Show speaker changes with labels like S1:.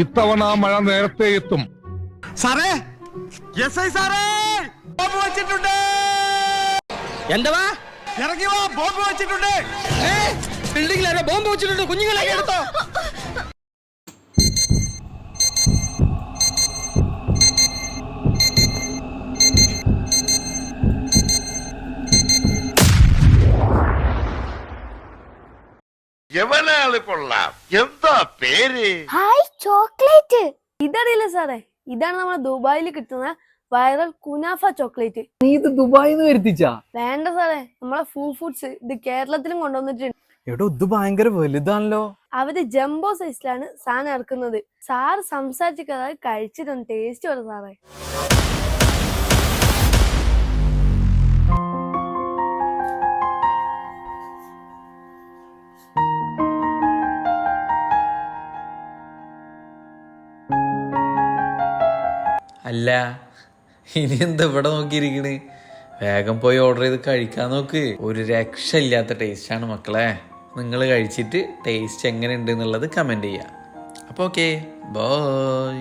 S1: ഇത്തവണ മഴ നേരത്തെ എത്തും.
S2: സാറേ, സാറേ, ബോംബ് വെച്ചിട്ടുണ്ട്.
S3: എന്താ
S2: ഇറങ്ങി വാ, ബോംബ് വെച്ചിട്ടുണ്ട്.
S3: ബിൽഡിംഗിൽ ബോംബ് വെച്ചിട്ടുണ്ട്. കുഞ്ഞുങ്ങളെ എടുത്തോ.
S4: എവനാള് കൊള്ളാം. എന്താ പേര്?
S5: Hi chocolate. ഇതറിയില്ല സാറേ, ഇതാണ് നമ്മുടെ ദുബായിൽ കിട്ടുന്ന വൈറൽ കുനാഫ ചോക്ലേറ്റ്.
S6: നീ ഇത് ദുബായിന്ന് വരുത്തിച്ചാ?
S5: വേണ്ട സാറേ, നമ്മളെ ഫുഡ്സ് ഇത് കേരളത്തിലും കൊണ്ടുവന്നിട്ടുണ്ട്.
S6: എടോ ഇത് ഭയങ്കര വലുതാണല്ലോ.
S5: അവര് ജംബോ സൈസിലാണ് സാധനം ഇറക്കുന്നത്. സാറ് സംസാരിച്ചിട്ട് കഴിച്ചിട്ടൊന്ന് ടേസ്റ്റ് വരും സാറേ.
S7: അല്ല, ഇനി എന്താ ഇവിടെ നോക്കിയിരിക്കണ്? വേഗം പോയി ഓർഡർ ചെയ്ത് കഴിക്കാൻ നോക്ക്. ഒരു രക്ഷയില്ലാത്ത ടേസ്റ്റാണ് മക്കളെ. നിങ്ങൾ കഴിച്ചിട്ട് ടേസ്റ്റ് എങ്ങനെ ഉണ്ട് എന്നുള്ളത് കമൻറ്റ് ചെയ്യുക. അപ്പോൾ ഓക്കെ, ബൈ.